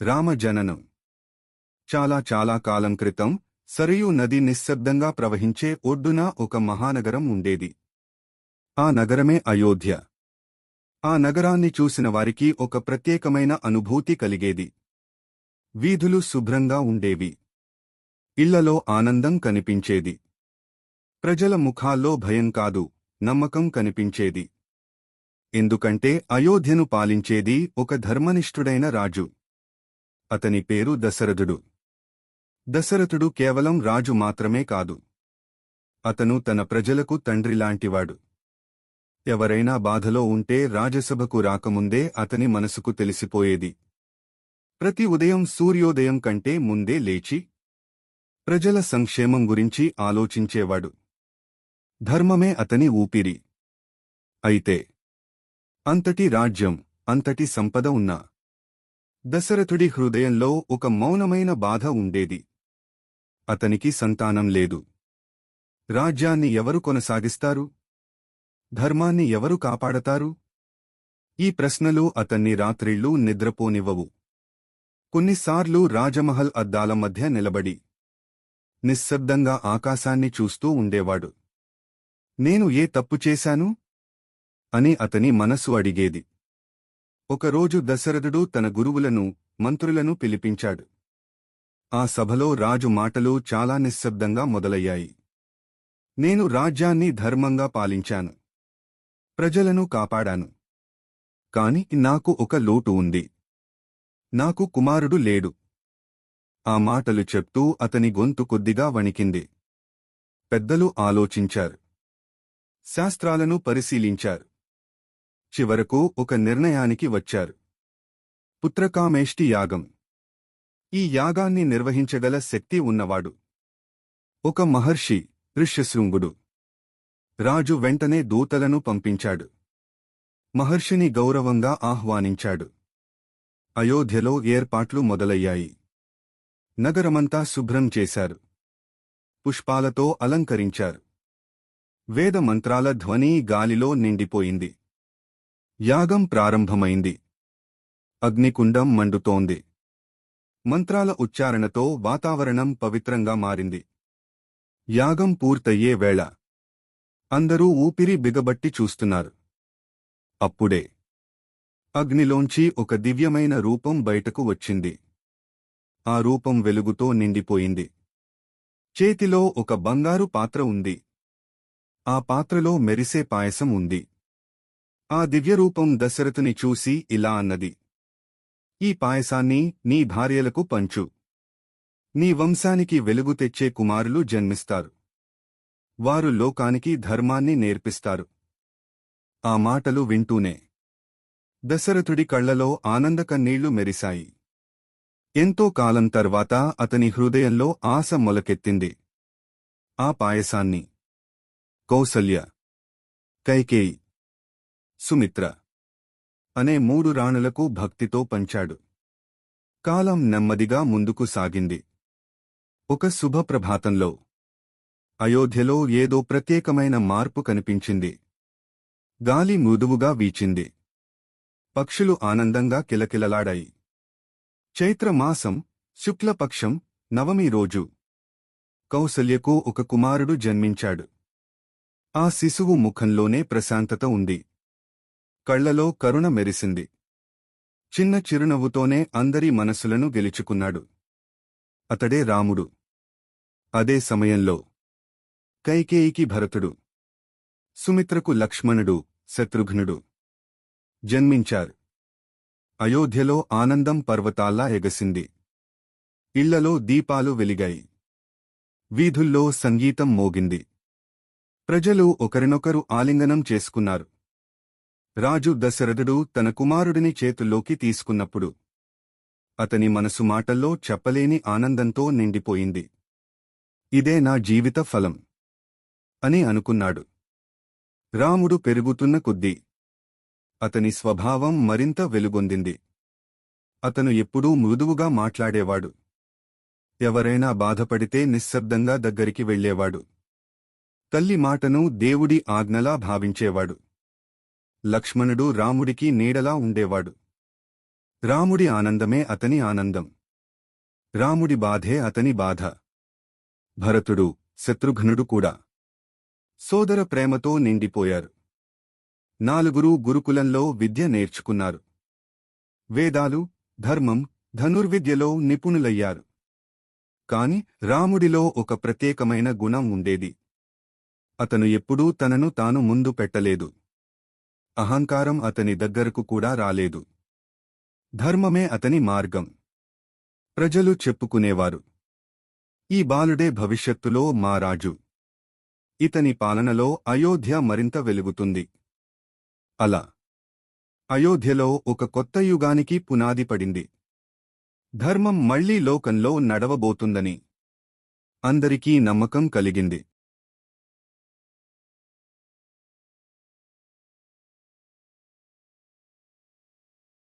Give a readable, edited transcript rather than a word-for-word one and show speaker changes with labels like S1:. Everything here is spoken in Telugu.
S1: రామ జననం. చాలా చాలా కాలం క్రితం సరయూ నది నిశ్శబ్దంగా ప్రవహించే ఒడ్డున ఒక మహానగరం ఉండేది. ఆ నగరమే అయోధ్య. ఆ నగరాన్ని చూసిన వారికి ఒక ప్రత్యేకమైన అనుభూతి కలిగేది. వీధులు శుభ్రంగా ఉండేవి. ఇళ్లలో ఆనందం కనిపించేది. ప్రజల ముఖాల్లో భయం కాదు, నమ్మకం కనిపించేది. ఎందుకంటే అయోధ్యను పాలించేది ఒక ధర్మనిష్ఠుడైన రాజు. అతని పేరు దశరథుడు. దశరథుడు కేవలం రాజు మాత్రమే కాదు. అతను తన ప్రజలకు తండ్రిలాంటివాడు. ఎవరైనా బాధలో ఉంటే రాజసభకు రాకముందే అతని మనసుకు తెలిసిపోయేది. ప్రతి ఉదయం సూర్యోదయం కంటే ముందే లేచి ప్రజల సంక్షేమం గురించి ఆలోచించేవాడు. ధర్మమే అతని ఊపిరి. అయితే అంతటి రాజ్యం, అంతటి సంపద ఉన్నా దశరథుడి హృదయంలో ఒక మౌనమైన బాధ ఉండేది. అతనికి సంతానం లేదు. రాజ్యాన్ని ఎవరు కొనసాగిస్తారు? ధర్మాన్ని ఎవరు కాపాడతారు? ఈ ప్రశ్నలు అతన్ని రాత్రిళ్లు నిద్రపోనివ్వవు. కొన్నిసార్లు రాజమహల్ అద్దాల మధ్య నిలబడి నిశ్శబ్దంగా ఆకాశాన్ని చూస్తూ ఉండేవాడు. నేను ఏ తప్పు చేశాను అని అతని మనసు అడిగేది. ఒకరోజు దశరథుడు తన గురువులను, మంత్రులను పిలిపించాడు. ఆ సభలో రాజు మాటలు చాలా నిశ్శబ్దంగా మొదలయ్యాయి. నేను రాజ్యాన్ని ధర్మంగా పాలించాను. ప్రజలను కాపాడాను. కాని నాకు ఒక లోటు ఉంది. నాకు కుమారుడు లేడు. ఆ మాటలు చెప్తూ అతని గొంతు కొద్దిగా వణికింది. పెద్దలు ఆలోచించారు. శాస్త్రాలను పరిశీలించారు. చివరకు ఒక నిర్ణయానికి వచ్చారు. పుత్రకామేష్టి యాగం. ఈ యాగాన్ని నిర్వహించగల శక్తి ఉన్నవాడు ఒక మహర్షి, ఋష్యశృంగుడు. రాజు వెంటనే దూతలను పంపించాడు. మహర్షిని గౌరవంగా ఆహ్వానించాడు. అయోధ్యలో ఏర్పాట్లు మొదలయ్యాయి. నగరమంతా శుభ్రం చేశారు. పుష్పాలతో అలంకరించారు. వేద మంత్రాల ధ్వని గాలిలో నిండిపోయింది. యాగం ప్రారంభమైంది. అగ్నికుండం మండుతోంది. మంత్రాల ఉచ్చారణతో వాతావరణం పవిత్రంగా మారింది. యాగం పూర్తయ్యే వేళ అందరూ ఊపిరి బిగబట్టి చూస్తున్నారు. అప్పుడే అగ్నిలోంచి ఒక దివ్యమైన రూపం బయటకు వచ్చింది. ఆ రూపం వెలుగుతో నిండిపోయింది. చేతిలో ఒక బంగారు పాత్ర ఉంది. ఆ పాత్రలో మెరిసే పాయసం ఉంది. ఆ దివ్యరూపం దశరథుని చూసి ఇలా అన్నది: ఈ పాయసాన్ని నీ భార్యలకు పంచు. నీ వంశానికి వెలుగు తెచ్చే కుమారులు జన్మిస్తారు. వారు లోకానికి ధర్మాన్ని నేర్పిస్తారు. ఆ మాటలు వింటూనే దశరథుడి కళ్లలో ఆనందకన్నీళ్లు మెరిశాయి. ఎంతో కాలం తర్వాత అతని హృదయంలో ఆశ మొలకెత్తింది. ఆ పాయసాన్ని కౌసల్య, కైకేయి, సుమిత్ర అనే 3 రాణులకు భక్తితో పంచాడు. కాలం నెమ్మదిగా ముందుకు సాగింది. ఒక శుభప్రభాతంలో అయోధ్యలో ఏదో ప్రత్యేకమైన మార్పు కనిపించింది. గాలి మృదువుగా వీచింది. పక్షులు ఆనందంగా కిలకిలలాడాయి. చైత్రమాసం, శుక్లపక్షం, నవమి రోజు కౌసల్యకు ఒక కుమారుడు జన్మించాడు. ఆ శిశువు ముఖంలోనే ప్రశాంతత ఉంది. కళ్లలో కరుణ మెరిసింది. చిన్న చిరునవ్వుతోనే అందరి మనసులను గెలుచుకున్నాడు. అతడే రాముడు. అదే సమయంలో కైకేయికి భరతుడు, సుమిత్రకు లక్ష్మణుడు, శత్రుఘ్నుడు జన్మించారు. అయోధ్యలో ఆనందం పర్వతాల్లా ఎగసింది. ఇళ్లలో దీపాలు వెలిగాయి. వీధుల్లో సంగీతం మోగింది. ప్రజలు ఒకరినొకరు ఆలింగనం చేసుకున్నారు. రాజు దశరథుడు తన కుమారుడిని చేతుల్లోకి తీసుకున్నప్పుడు అతని మనసు మాటల్లో చెప్పలేని ఆనందంతో నిండిపోయింది. ఇదే నా జీవిత ఫలం అని అనుకున్నాడు. రాముడు పెరుగుతున్న కొద్దీ అతని స్వభావం మరింత వెలుగొందింది. అతను ఎప్పుడూ మృదువుగా మాట్లాడేవాడు. ఎవరైనా బాధపడితే నిశ్శబ్దంగా దగ్గరికి వెళ్లేవాడు. తల్లి మాటను దేవుడి ఆజ్ఞలా భావించేవాడు. లక్ష్మణుడు రాముడికి నీడలా ఉండేవాడు. రాముడి ఆనందమే అతని ఆనందం. రాముడి బాధే అతని బాధ. భరతుడు, శత్రుఘ్నుడు కూడా సోదర ప్రేమతో నిండిపోయారు. నాలుగురు గురుకులంలో విద్య నేర్చుకున్నారు. వేదాలు, ధర్మం, ధనుర్విద్యలో నిపుణులయ్యారు. కాని రాముడిలో ఒక ప్రత్యేకమైన గుణం ఉండేది. అతను ఎప్పుడూ తనను తాను ముందు పెట్టలేదు. అహంకారం అతని దగ్గరకు కూడా రాలేదు. ధర్మమే అతని మార్గం. ప్రజలు చెప్పుకునేవారు, ఈ బాలుడే భవిష్యత్తులో మా రాజు. ఇతని పాలనలో అయోధ్య మరింత వెలుగుతుంది. అలా అయోధ్యలో ఒక కొత్త యుగానికి పునాది పడింది. ధర్మం మళ్లీ లోకంలో నడవబోతుందని అందరికీ నమ్మకం కలిగింది.